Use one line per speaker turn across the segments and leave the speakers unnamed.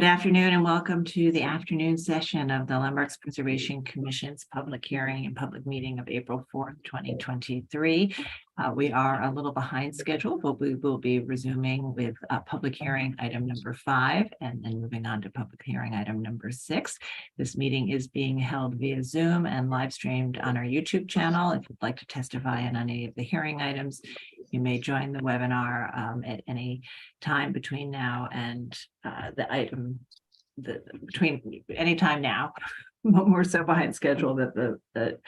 Good afternoon and welcome to the afternoon session of the Landmarks Preservation Commission's public hearing and public meeting of April 4th, 2023. We are a little behind schedule, but we will be resuming with public hearing item number 5 and then moving on to public hearing item number 6. This meeting is being held via Zoom and live streamed on our YouTube channel. If you'd like to testify on any of the hearing items, you may join the webinar at any time between now and between any time now. We're so behind schedule that the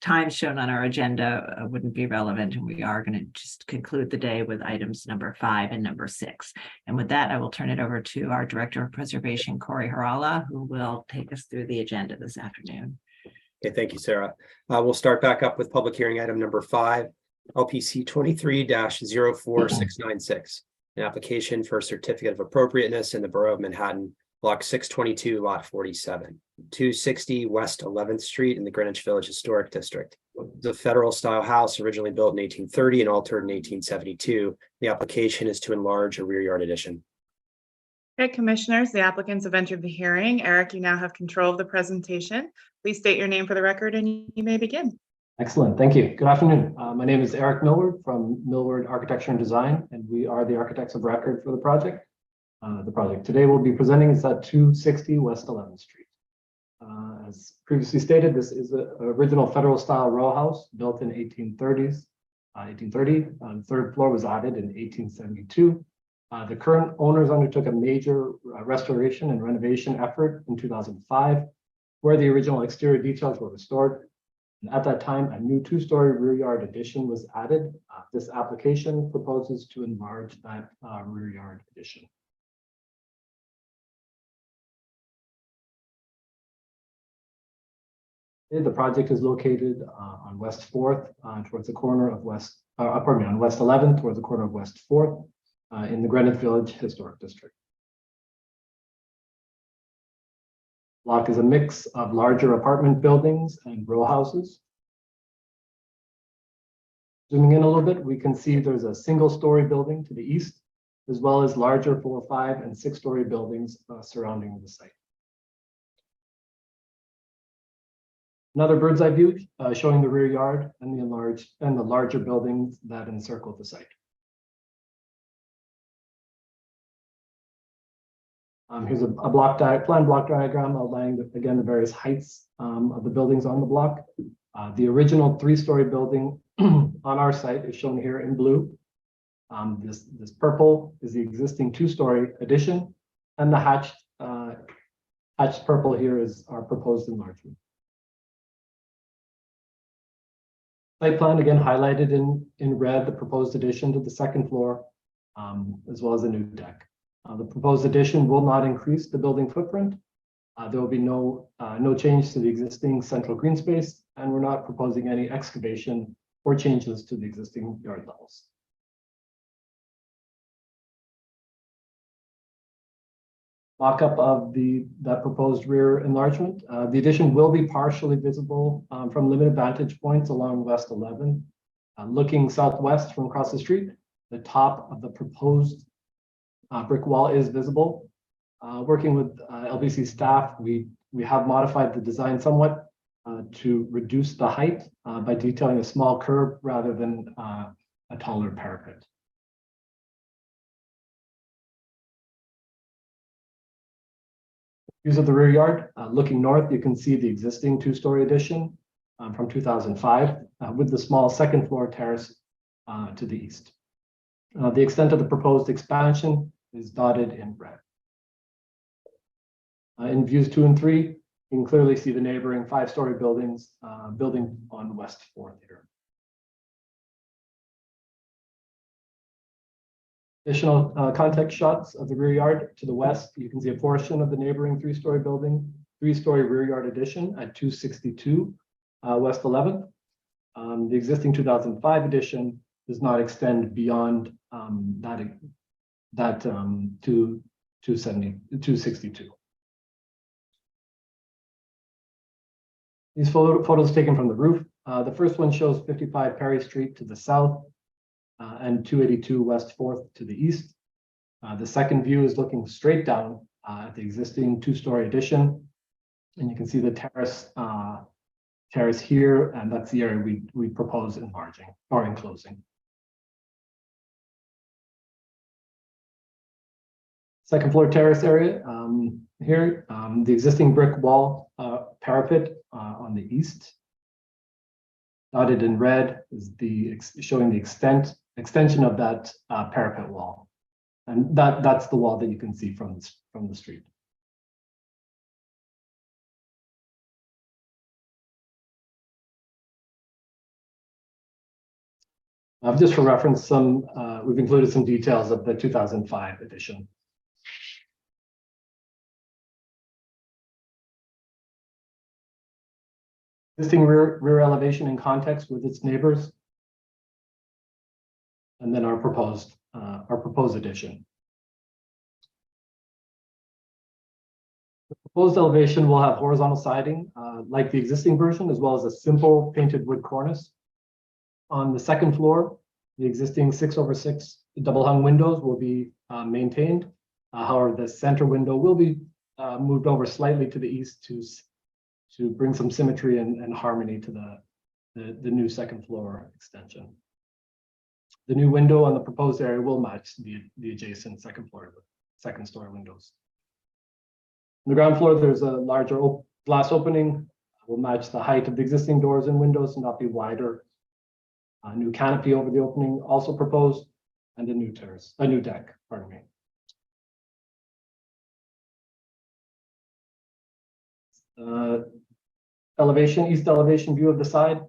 times shown on our agenda wouldn't be relevant, and we are going to just conclude the day with items number 5 and number 6. And with that, I will turn it over to our Director of Preservation, Corey Harala, who will take us through the agenda this afternoon.
Okay, thank you, Sarah. We'll start back up with public hearing item number 5, LPC 23-04696, an application for a certificate of appropriateness in the Borough of Manhattan, Block 622, Lot 47, 260 West 11th Street in the Greenwich Village Historic District. The federal-style house originally built in 1830 and altered in 1872. The application is to enlarge a rear yard addition.
Okay, Commissioners, the applicants have entered the hearing. Eric, you now have control of the presentation. Please state your name for the record and you may begin.
Excellent. Thank you. Good afternoon. My name is Eric Millward from Millward Architecture and Design, and we are the architects of record for the project. The project today we'll be presenting is at 260 West 11th Street. As previously stated, this is an original federal style row house built in 1830. The third floor was added in 1872. The current owners undertook a major restoration and renovation effort in 2005, where the original exterior details were restored. And at that time, a new 2-story rear yard addition was added. This application proposes to enlarge that rear yard addition. The project is located on West 4th, towards the corner of on West 11th, towards the corner of West 4th, in the Greenwich Village Historic District. Block is a mix of larger apartment buildings and row houses. Zooming in a little bit, we can see there's a single-story building to the east, as well as larger 4-, 5-, and 6-story buildings surrounding the site. Another bird's eye view showing the rear yard and the larger buildings that encircle the site. Here's a planned block diagram outlining again the various heights of the buildings on the block. The original 3-story building on our site is shown here in blue. This purple is the existing 2-story addition, and the hatched purple here is our proposed enlargement. Site plan again highlighted in red the proposed addition to the 2nd floor, as well as a new deck. The proposed addition will not increase the building footprint. There will be no change to the existing central green space, and we're not proposing any excavation or changes to the existing yard levels. Mock-up of that proposed rear enlargement. The addition will be partially visible from limited vantage points along West 11. Looking southwest from across the street, the top of the proposed brick wall is visible. Working with LPC staff, we have modified the design somewhat to reduce the height by detailing a small curb rather than a taller parapet. Views of the rear yard. Looking north, you can see the existing 2-story addition from 2005 with the small 2nd floor terrace to the east. The extent of the proposed expansion is dotted in red. In views 2 and 3, you can clearly see the neighboring 5-story building on West 4th here. Additional context shots of the rear yard to the west. You can see a portion of the neighboring 3-story building, 3-story rear yard addition at 262 West 11th. The existing 2005 addition does not extend beyond that 262. These photos taken from the roof. The first one shows 55 Perry Street to the south and 282 West 4th to the east. The second view is looking straight down at the existing two-story addition. And you can see the terrace here, and that's the area we propose enlarging or enclosing. Second floor terrace area here, the existing brick wall parapet on the east. Dotted in red is showing the extension of that parapet wall, and that's the wall that you can see from the street. Just for reference, we've included some details of the 2005 edition. Existing rear elevation in context with its neighbors, and then our proposed addition. The proposed elevation will have horizontal siding like the existing version, as well as a simple painted wood cornice. On the second floor, the existing 6/6 double hung windows will be maintained. However, the center window will be moved over slightly to the east to bring some symmetry and harmony to the new second floor extension. The new window on the proposed area will match the adjacent second story windows. On the ground floor, there's a larger glass opening. Will match the height of the existing doors and windows and not be wider. A new canopy over the opening also proposed, and a new deck, pardon me. East elevation view of the side,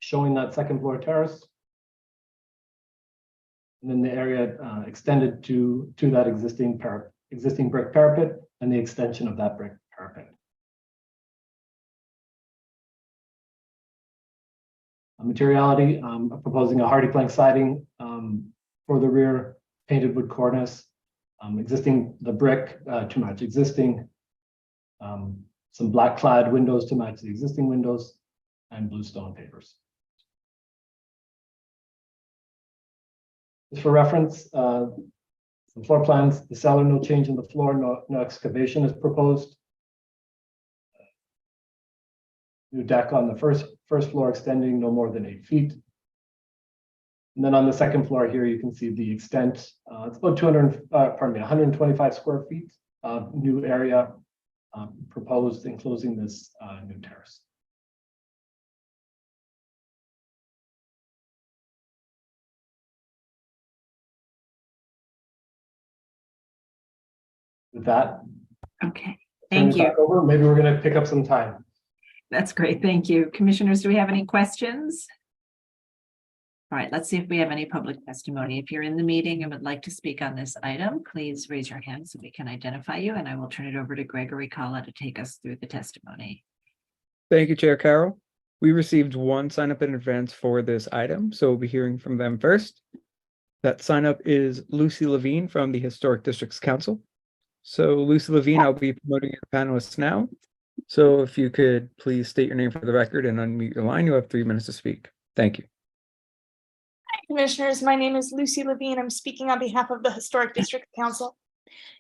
showing that second floor terrace. And then the area extended to that existing brick parapet and the extension of that brick parapet. Materiality, proposing a hardy plank siding for the rear, painted wood cornice, the brick to match existing, some black clad windows to match the existing windows, and blue stone pavers. Just for reference, some floor plans, the cellar, no change in the floor, no excavation is proposed. New deck on the first floor extending no more than 8 feet. And then on the second floor here, you can see the extent. It's about 125 square feet of new area proposed enclosing this new terrace. With that,
Okay, thank you.
Maybe we're going to pick up some time.
That's great. Thank you. Commissioners, do we have any questions? All right, let's see if we have any public testimony. If you're in the meeting and would like to speak on this item, please raise your hand so we can identify you, and I will turn it over to Gregory Kalla to take us through the testimony.
Thank you, Chair Carroll. We received one sign up in advance for this item, so we'll be hearing from them first. That sign up is Lucy Levine from the Historic Districts Council. So Lucy Levine, I'll be promoting your panelists now. So if you could please state your name for the record and unmute your line, you have 3 minutes to speak. Thank you.
Hi, Commissioners. My name is Lucy Levine. I'm speaking on behalf of the Historic District Council.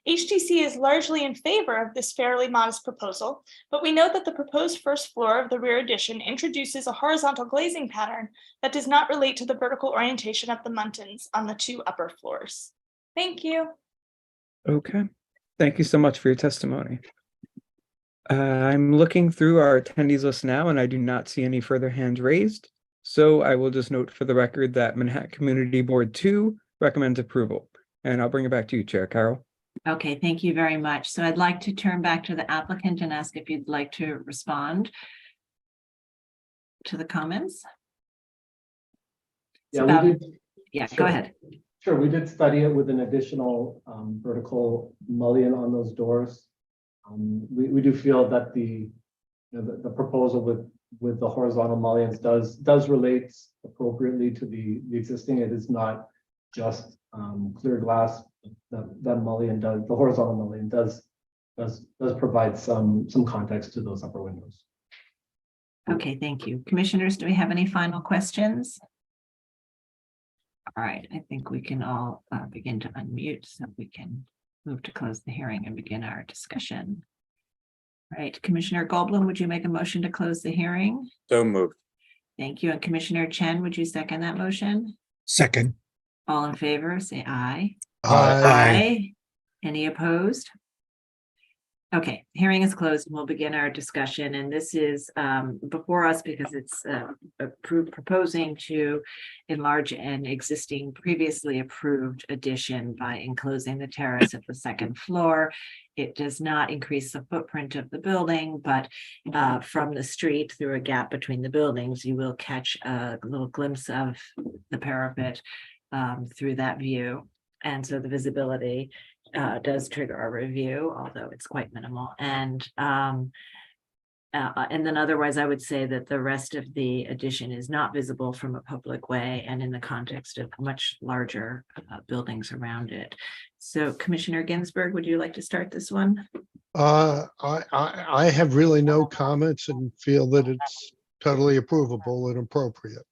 HDC is largely in favor of this fairly modest proposal, but we note that the proposed first floor of the rear addition introduces a horizontal glazing pattern that does not relate to the vertical orientation of the muntins on the 2 upper floors. Thank you.
Okay. Thank you so much for your testimony. I'm looking through our attendees list now, and I do not see any further hands raised. So I will just note for the record that Manhattan Community Board 2 recommends approval. And I'll bring it back to you, Chair Carroll.
Okay, thank you very much. So I'd like to turn back to the applicant and ask if you'd like to respond to the comments.
Yeah,
Yeah,
Sure.
go ahead.
Sure, we did study it with an additional vertical mullion on those doors. We do feel that the proposal with the horizontal mullions does relate appropriately to the existing. It is not just clear glass. That mullion does, the horizontal mullion does provide some context to those upper windows.
Okay, thank you. Commissioners, do we have any final questions? All right, I think we can all begin to unmute so we can move to close the hearing and begin our discussion. All right, Commissioner Goldblum, would you make a motion to close the hearing?
So moved.
Thank you. And Commissioner Chen, would you second that motion?
Second.
All in favor, say aye.
Aye.
Any opposed? Okay, hearing is closed and we'll begin our discussion. And this is before us because it's proposing to enlarge an existing previously approved addition by enclosing the terrace at the second floor. It does not increase the footprint of the building, but from the street through a gap between the buildings, you will catch a little glimpse of the parapet through that view. And so the visibility does trigger a review, although it's quite minimal. And then otherwise, I would say that the rest of the addition is not visible from a public way and in the context of much larger buildings around it. So Commissioner Ginsburg, would you like to start this one?
I have really no comments and feel that it's totally approvable and appropriate.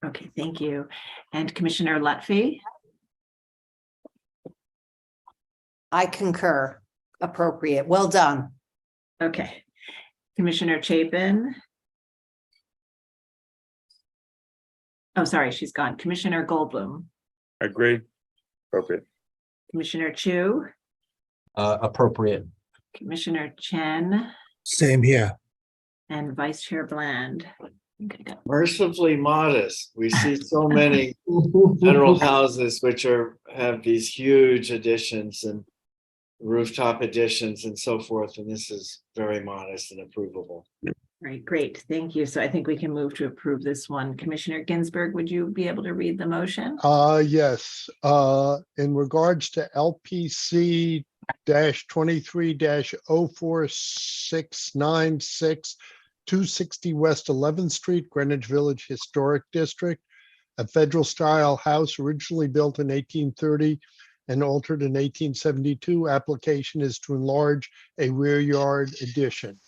Okay, thank you. And Commissioner Lutfi?
I concur. Appropriate. Well done.
Okay. Commissioner Chapin? Oh, sorry, she's gone. Commissioner Goldblum?
Agree. Appropriate.
Commissioner Chu?
Appropriate.
Commissioner Chen?
Same here.
And Vice Chair Bland? Okay,
Mercifully modest. We see so many general houses which have these huge additions and rooftop additions and so forth, and this is very modest and approvable.
Right, great, thank you. So I think we can move to approve this one. Commissioner Ginsburg, would you be able to read the motion?
Yes. In regards to LPC -23-04696 260 West 11th Street, Greenwich Village Historic District, a federal style house originally built in 1830 and altered in 1872. Application is to enlarge a rear yard addition.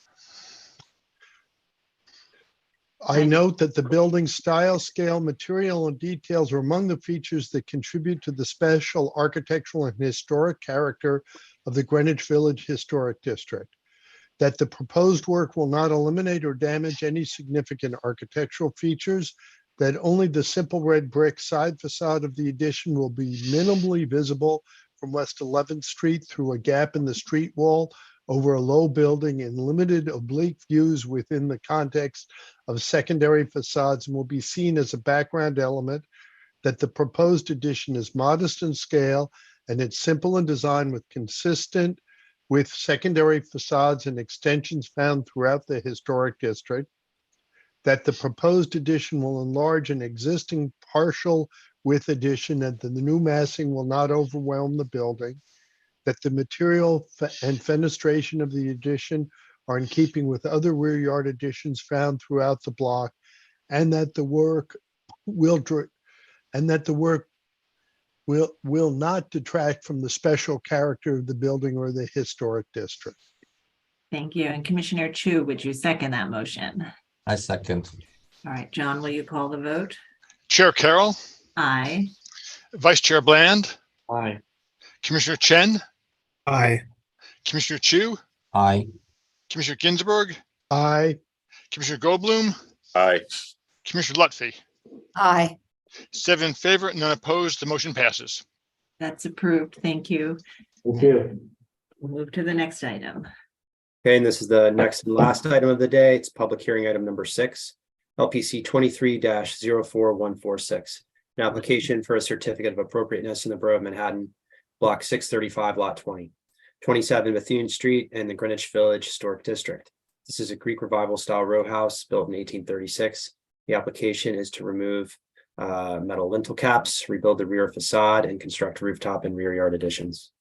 I note that the building style, scale, material, and details are among the features that contribute to the special architectural and historic character of the Greenwich Village Historic District. That the proposed work will not eliminate or damage any significant architectural features, that only the simple red brick side facade of the addition will be minimally visible from West 11th Street through a gap in the street wall over a low building and limited oblique views within the context of secondary facades and will be seen as a background element, that the proposed addition is modest in scale and it's simple in design with consistent with secondary facades and extensions found throughout the historic district, that the proposed addition will enlarge an existing partial width addition and that the new massing will not overwhelm the building, that the material and fenestration of the addition are in keeping with other rear yard additions found throughout the block, and that the work will not detract from the special character of the building or the historic district.
Thank you. And Commissioner Chu, would you second that motion?
I second.
All right, John, will you call the vote?
Chair Carroll,
Aye.
Vice Chair Bland,
Aye.
Commissioner Chen,
Aye.
Commissioner Chu,
Aye.
Commissioner Ginsburg,
Aye.
Commissioner Goldblum,
Aye.
Commissioner Lutfi.
Aye.
7 in favor, none opposed. The motion passes.
That's approved. Thank you.
Thank you.
We'll move to the next item.
Okay, and this is the next and last item of the day. It's public hearing item number 6, LPC 23-04146. An application for a certificate of appropriateness in the Borough of Manhattan, Block 635, Lot 20, 27 Bethune Street in the Greenwich Village Historic District. This is a Greek Revival style row house built in 1836. The application is to remove metal lintel caps, rebuild the rear facade, and construct rooftop and rear yard additions.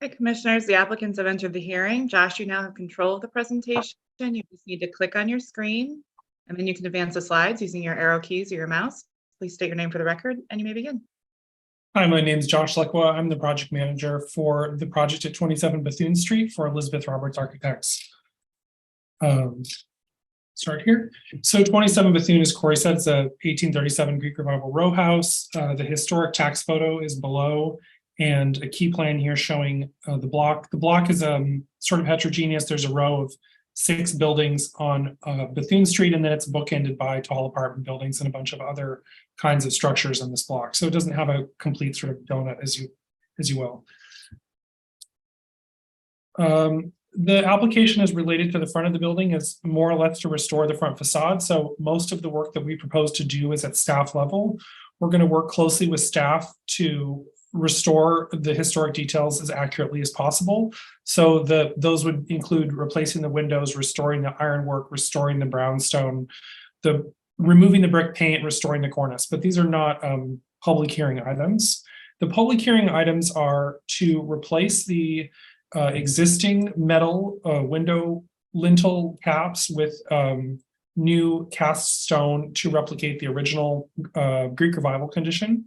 Okay, Commissioners, the applicants have entered the hearing. Josh, you now have control of the presentation. You just need to click on your screen, and then you can advance the slides using your arrow keys or your mouse. Please state your name for the record, and you may begin.
Hi, my name is Josh Lekwa. I'm the project manager for the project at 27 Bethune Street for Elizabeth Roberts Architects. Start here. So 27 Bethune, as Corey said, it's a 1837 Greek Revival row house. The historic tax photo is below, and a key plan here showing the block. The block is sort of heterogeneous. There's a row of 6 buildings on Bethune Street, and then it's bookended by tall apartment buildings and a bunch of other kinds of structures in this block. So it doesn't have a complete sort of donut, as you will. The application is related to the front of the building, is more or less to restore the front facade. So most of the work that we propose to do is at staff level. We're going to work closely with staff to restore the historic details as accurately as possible. So those would include replacing the windows, restoring the ironwork, restoring the brownstone, removing the brick paint, restoring the cornice. But these are not public hearing items. The public hearing items are to replace the existing metal window lintel caps with new cast stone to replicate the original Greek Revival condition,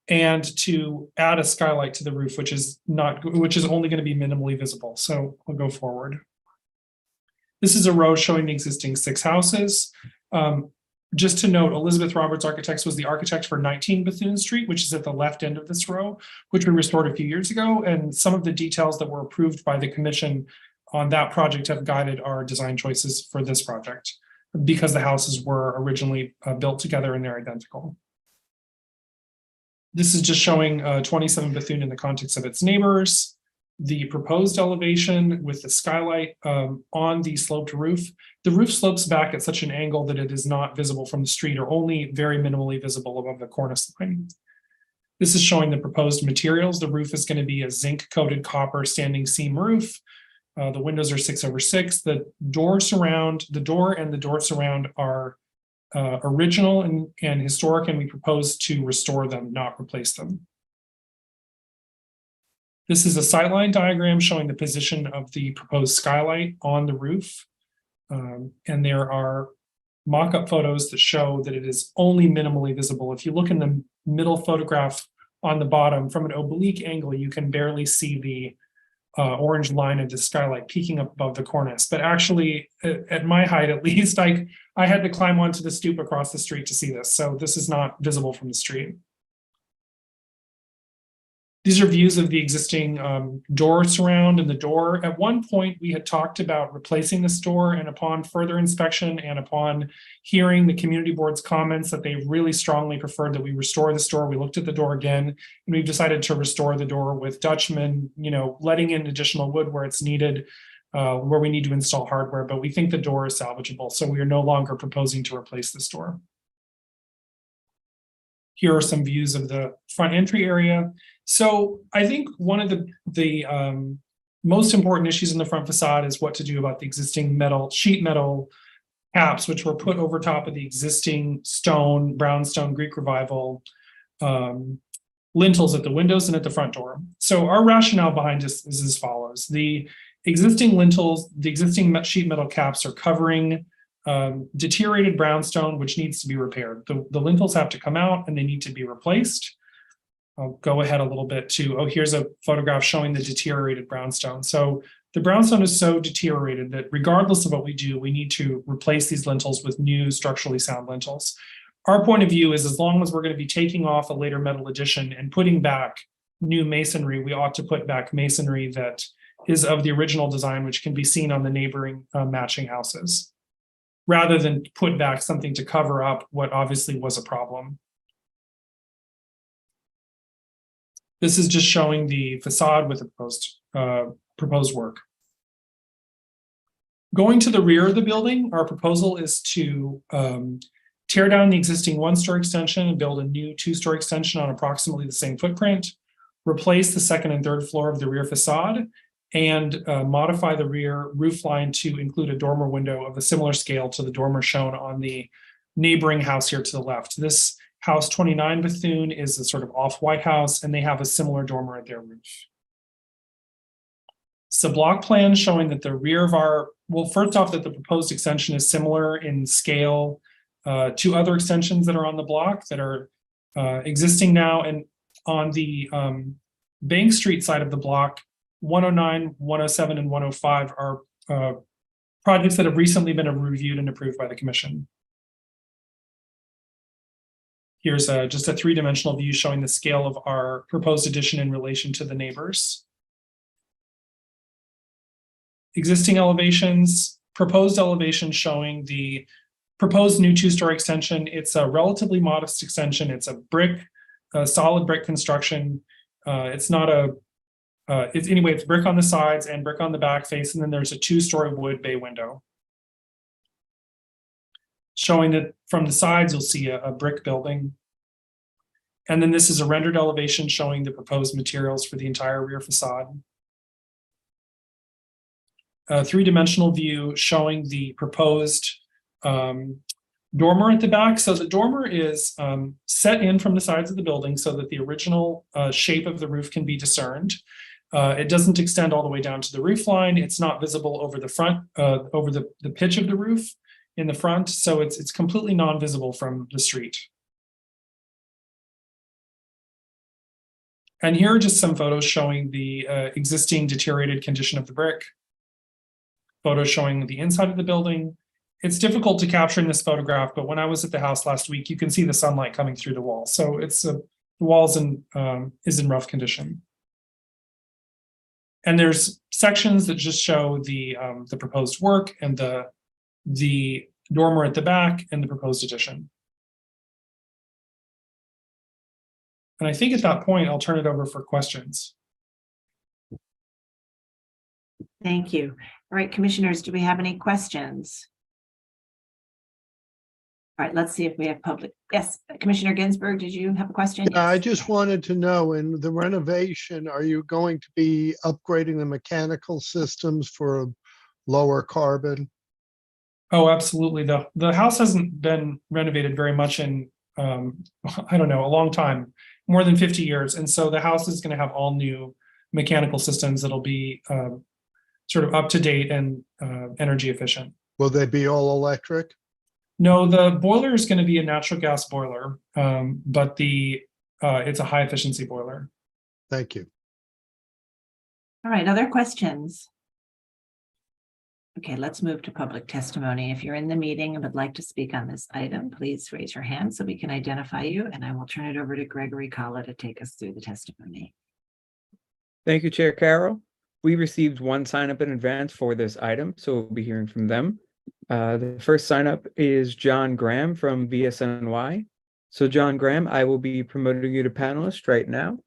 and to add a skylight to the roof, which is only going to be minimally visible. So we'll go forward. This is a row showing the existing 6 houses. Just to note, Elizabeth Roberts Architects was the architect for 19 Bethune Street, which is at the left end of this row, which we restored a few years ago. And some of the details that were approved by the commission on that project have guided our design choices for this project, because the houses were originally built together and they're identical. This is just showing 27 Bethune in the context of its neighbors. The proposed elevation with the skylight on the sloped roof. The roof slopes back at such an angle that it is not visible from the street, or only very minimally visible above the cornice line. This is showing the proposed materials. The roof is going to be a zinc coated copper standing seam roof. The windows are 6/6. The door and the door surround are original and historic, and we propose to restore them, not replace them. This is a sightline diagram showing the position of the proposed skylight on the roof. And there are mock-up photos that show that it is only minimally visible. If you look in the middle photograph on the bottom, from an oblique angle, you can barely see the orange line of the skylight peeking up above the cornice. But actually, at my height at least, I had to climb onto the stoop across the street to see this. So this is not visible from the street. These are views of the existing door surround and the door. At one point, we had talked about replacing this door, and upon further inspection and upon hearing the community board's comments that they really strongly preferred that we restore this door, we looked at the door again, and we've decided to restore the door with Dutchman, letting in additional wood where it's needed, where we need to install hardware, but we think the door is salvageable, so we are no longer proposing to replace this door. Here are some views of the front entry area. So I think one of the most important issues in the front facade is what to do about the existing sheet metal caps, which were put over top of the existing brownstone Greek Revival lintels at the windows and at the front door. So our rationale behind this is as follows. The existing lintels, the existing sheet metal caps are covering deteriorated brownstone, which needs to be repaired. The lintels have to come out and they need to be replaced. I'll go ahead a little bit to, here's a photograph showing the deteriorated brownstone. So the brownstone is so deteriorated that regardless of what we do, we need to replace these lintels with new structurally sound lintels. Our point of view is, as long as we're going to be taking off a later metal addition and putting back new masonry, we ought to put back masonry that is of the original design, which can be seen on the neighboring matching houses, rather than put back something to cover up what obviously was a problem. This is just showing the facade with the proposed work. Going to the rear of the building, our proposal is to tear down the existing 1-story extension and build a new 2-story extension on approximately the same footprint, replace the 2nd and 3rd floor of the rear facade, and modify the rear roof line to include a dormer window of a similar scale to the dormer shown on the neighboring house here to the left. This house 29 Bethune is a sort of off-white house, and they have a similar dormer at their roof. It's a block plan showing that the rear of first off, that the proposed extension is similar in scale to other extensions that are on the block that are existing now. And on the Bank Street side of the block, 109, 107, and 105 are projects that have recently been reviewed and approved by the commission. Here's just a three-dimensional view showing the scale of our proposed addition in relation to the neighbors. Existing elevations, proposed elevation showing the proposed new two-story extension. It's a relatively modest extension. It's a solid brick construction. It's not it's brick on the sides and brick on the back face, and then there's a two-story wood bay window. Showing that from the sides, you'll see a brick building. And then this is a rendered elevation showing the proposed materials for the entire rear facade. A three-dimensional view showing the proposed dormer at the back. So the dormer is set in from the sides of the building so that the original shape of the roof can be discerned. It doesn't extend all the way down to the roof line. It's not visible over the front, over the pitch of the roof in the front. So it's completely non-visible from the street. And here are just some photos showing the existing deteriorated condition of the brick. Photos showing the inside of the building. It's difficult to capture in this photograph, but when I was at the house last week, you can see the sunlight coming through the walls. So it's the walls is in rough condition. And there's sections that just show the proposed work and the dormer at the back and the proposed addition. And I think at that point, I'll turn it over for questions.
Thank you. All right, commissioners, do we have any questions? All right, let's see if we have public. Yes, Commissioner Ginsburg, did you have a question?
I
Yes.
just wanted to know, in the renovation, are you going to be upgrading the mechanical systems for a lower carbon?
Oh, absolutely. The house hasn't been renovated very much in, I don't know, a long time, more than 50 years. And so the house is going to have all new mechanical systems that'll be sort of up to date and energy efficient.
Will they be all electric?
No, the boiler is going to be a natural gas boiler, but it's a high efficiency boiler.
Thank you.
All right, other questions? Okay, let's move to public testimony. If you're in the meeting and would like to speak on this item, please raise your hand so we can identify you, and I will turn it over to Gregory Kalla to take us through the testimony.
Thank you, Chair Carroll. We received one sign up in advance for this item, so we'll be hearing from them. The first sign up is John Graham from VSNY. So John Graham, I will be promoting you to panelist right now.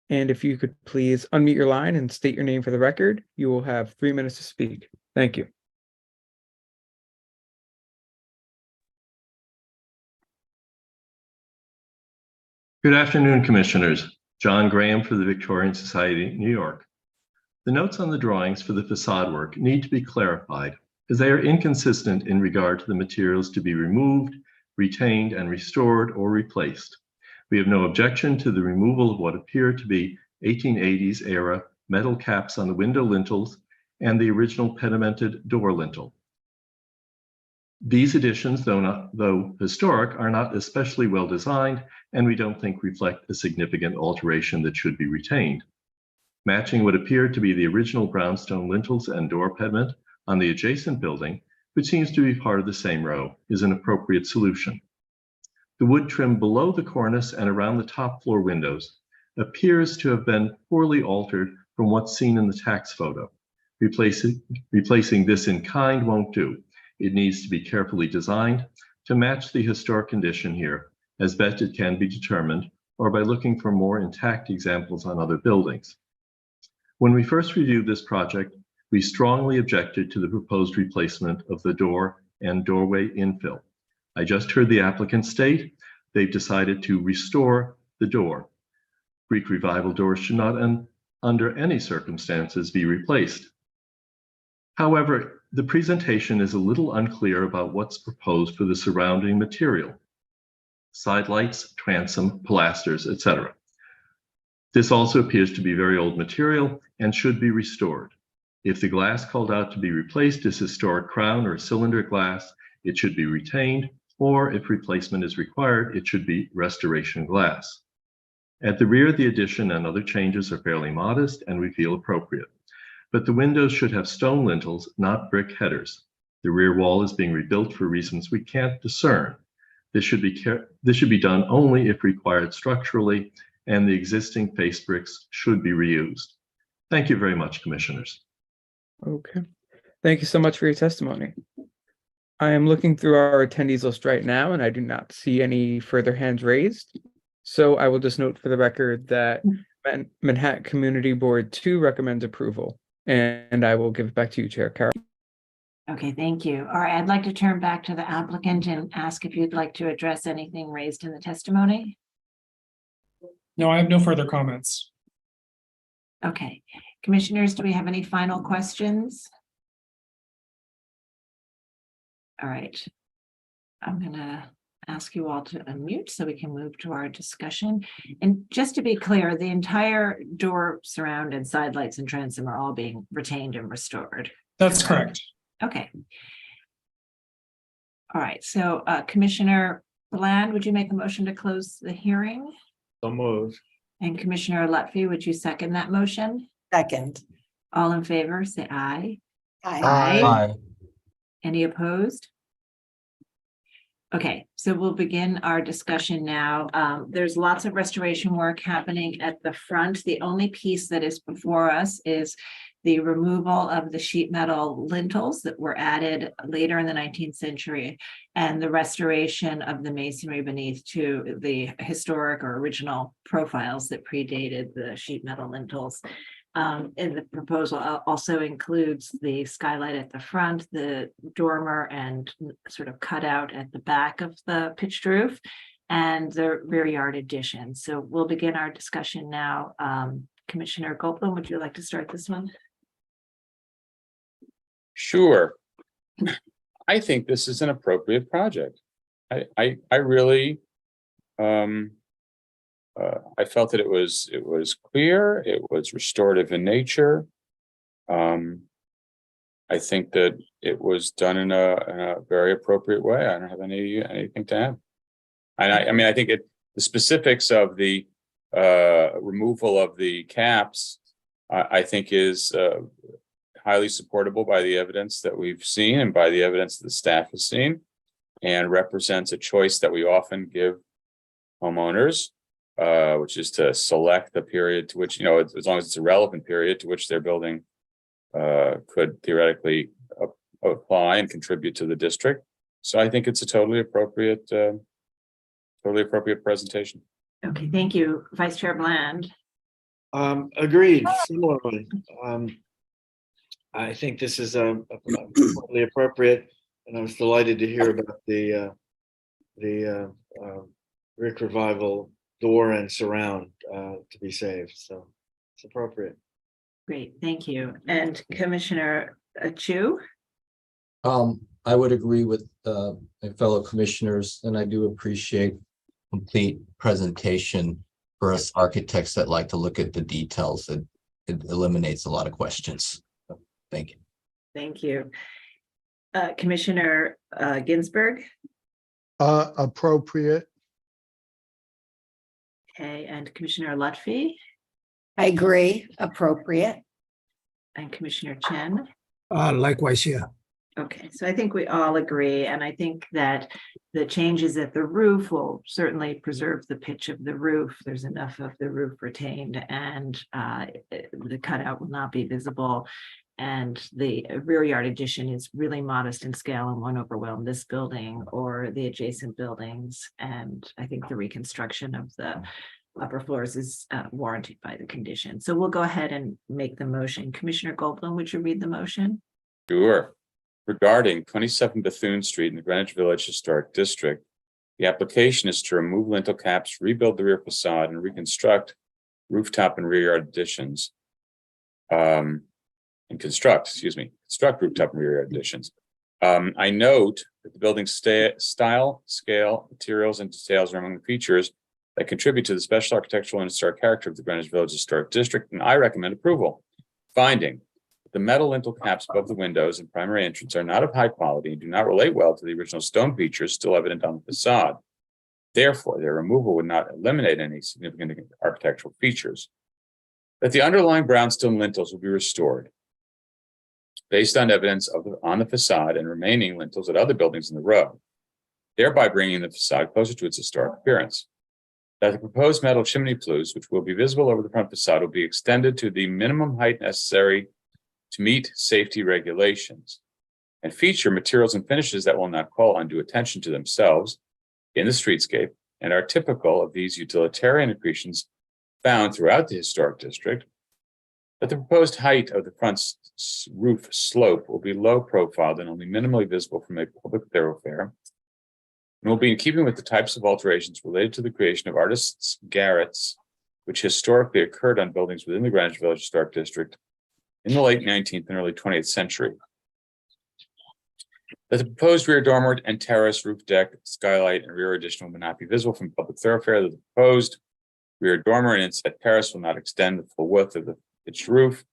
And if you could please unmute your line and state your name for the record, you will have 3 minutes to speak. Thank you.
Good afternoon, Commissioners. John Graham for the Victorian Society, New York. The notes on the drawings for the facade work need to be clarified as they are inconsistent in regard to the materials to be removed, retained, and restored or replaced. We have no objection to the removal of what appear to be 1880s era metal caps on the window lintels and the original pedimented door lintel. These additions, though historic, are not especially well designed, and we don't think reflect a significant alteration that should be retained. Matching what appeared to be the original brownstone lintels and door pediment on the adjacent building, which seems to be part of the same row, is an appropriate solution. The wood trim below the cornice and around the top floor windows appears to have been poorly altered from what's seen in the tax photo. Replacing this in kind won't do. It needs to be carefully designed to match the historic condition here, as best it can be determined, or by looking for more intact examples on other buildings. When we first reviewed this project, we strongly objected to the proposed replacement of the door and doorway infill. I just heard the applicant state they've decided to restore the door. Greek Revival doors should not, under any circumstances, be replaced. However, the presentation is a little unclear about what's proposed for the surrounding material: side lights, transom, pilasters, etc. This also appears to be very old material and should be restored. If the glass called out to be replaced is historic crown or cylinder glass, it should be retained, or if replacement is required, it should be restoration glass. At the rear, the addition and other changes are fairly modest and we feel appropriate. But the windows should have stone lintels, not brick headers. The rear wall is being rebuilt for reasons we can't discern. This should be done only if required structurally, and the existing face bricks should be reused. Thank you very much, Commissioners.
Okay. Thank you so much for your testimony. I am looking through our attendees list right now, and I do not see any further hands raised. So I will just note for the record that Manhattan Community Board 2 recommends approval, and I will give it back to you, Chair Carroll.
Okay, thank you. All right, I'd like to turn back to the applicant and ask if you'd like to address anything raised in the testimony.
No, I have no further comments.
Okay, commissioners, do we have any final questions? All right. I'm gonna ask you all to unmute so we can move to our discussion. And just to be clear, the entire door surround and side lights and transom are all being retained and restored.
That's correct.
Okay. All right, so Commissioner Bland, would you make a motion to close the hearing?
So moved.
And Commissioner Lutfi, would you second that motion?
Second.
All in favor, say aye.
Aye.
Aye.
Any opposed? Okay, so we'll begin our discussion now. There's lots of restoration work happening at the front. The only piece that is before us is the removal of the sheet metal lintels that were added later in the 19th century and the restoration of the masonry beneath to the historic or original profiles that predated the sheet metal lintels. And the proposal also includes the skylight at the front, the dormer and sort of cutout at the back of the pitched roof, and the rear yard addition. So we'll begin our discussion now. Commissioner Goldblum, would you like to start this one?
Sure. I think this is an appropriate project. I really I felt that it was clear, it was restorative in nature. I think that it was done in a very appropriate way. I don't have anything to add. And I mean, I think the specifics of the removal of the caps, I think is highly supportable by the evidence that we've seen and by the evidence that the staff has seen, and represents a choice that we often give homeowners, which is to select the period to which, as long as it's a relevant period to which their building could theoretically apply and contribute to the district. So I think it's a totally appropriate presentation.
Okay, thank you. Vice Chair Bland.
Agreed, similarly. I think this is totally appropriate, and I was delighted to hear about the Rick Revival door and surround to be saved. So it's appropriate.
Great, thank you. And Commissioner Chu?
I would agree with my fellow commissioners, and I do appreciate complete presentation for us architects that like to look at the details. It eliminates a lot of questions. So, thank you.
Thank you. Commissioner Ginsburg?
Appropriate.
Okay, and Commissioner Lutfi?
I agree. Appropriate.
And Commissioner Chen?
Likewise, yeah.
Okay, so I think we all agree, and I think that the changes at the roof will certainly preserve the pitch of the roof. There's enough of the roof retained, and the cutout will not be visible. And the rear yard addition is really modest in scale and won't overwhelm this building or the adjacent buildings. And I think the reconstruction of the upper floors is warranted by the condition. So we'll go ahead and make the motion. Commissioner Goldblum, would you read the motion?
Sure. Regarding 27 Bethune Street in the Greenwich Village Historic District, the application is to remove lintel caps, rebuild the rear facade, and reconstruct rooftop and rear yard additions. Construct rooftop and rear yard additions. I note that the building style, scale, materials, and details are among the features that contribute to the special architectural and historic character of the Greenwich Village Historic District, and I recommend approval. Finding: the metal lintel caps above the windows and primary entrance are not of high quality and do not relate well to the original stone features still evident on the facade. Therefore, their removal would not eliminate any significant architectural features. That the underlying brownstone lintels will be restored based on evidence on the facade and remaining lintels at other buildings in the row. thereby bringing the facade closer to its historic appearance. That the proposed metal chimney flues, which will be visible over the front facade, will be extended to the minimum height necessary to meet safety regulations and feature materials and finishes that will not call undue attention to themselves in the streetscape and are typical of these utilitarian accretions found throughout the historic district. That the proposed height of the front roof slope will be low profiled and only minimally visible from a public thoroughfare, and will be in keeping with the types of alterations related to the creation of artists' garrets, which historically occurred on buildings within the Greenwich Village Historic District in the late 19th and early 20th century. That the proposed rear dormer and terrace, roof deck, skylight, and rear addition will not be visible from public thoroughfare. That the proposed rear dormer and inset terrace will not extend the full width of the pitched roof,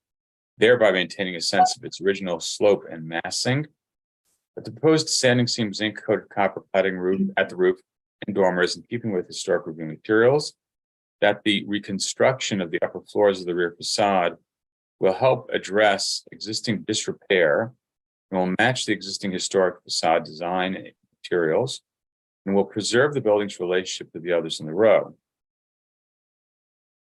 thereby maintaining a sense of its original slope and massing. That the proposed standing seam zinc coated copper cladding roof at the roof and dormer is in keeping with historic roofing materials. That the reconstruction of the upper floors of the rear facade will help address existing disrepair and will match the existing historic facade design and materials and will preserve the building's relationship to the others in the row.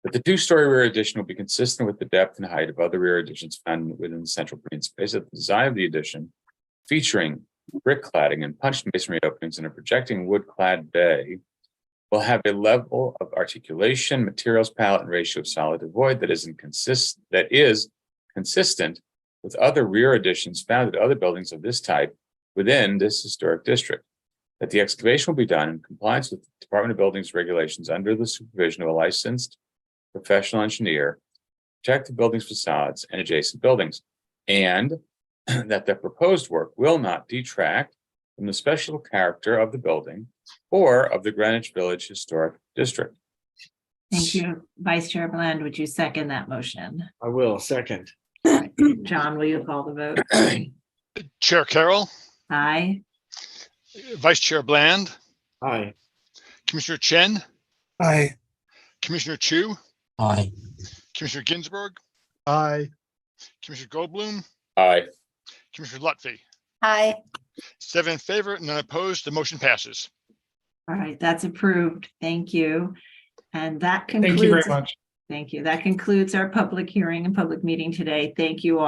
That the two-story rear addition will be consistent with the depth and height of other rear additions found within the central green space. That the design of the addition, featuring brick cladding and punched masonry openings and a projecting wood clad bay, will have a level of articulation, materials palette, and ratio of solid to void that is consistent with other rear additions found at other buildings of this type within this historic district. That the excavation will be done in compliance with the Department of Buildings regulations under the supervision of a licensed professional engineer, protect the building's facades and adjacent buildings, and that the proposed work will not detract from the special character of the building or of the Greenwich Village Historic District.
Thank you. Vice Chair Bland, would you second that motion?
I will, second.
John, will you call the vote?
Chair Carroll,
Aye.
Vice Chair Bland,
Aye.
Commissioner Chen,
Aye.
Commissioner Chu,
Aye.
Commissioner Ginsburg,
Aye.
Commissioner Goldblum,
Aye.
Commissioner Lutfi.
Aye.
7 in favor, none opposed. The motion passes.
All right, that's approved. Thank you. And that concludes.
Thank you very much.
Thank you. That concludes our public hearing and public meeting today. Thank you all.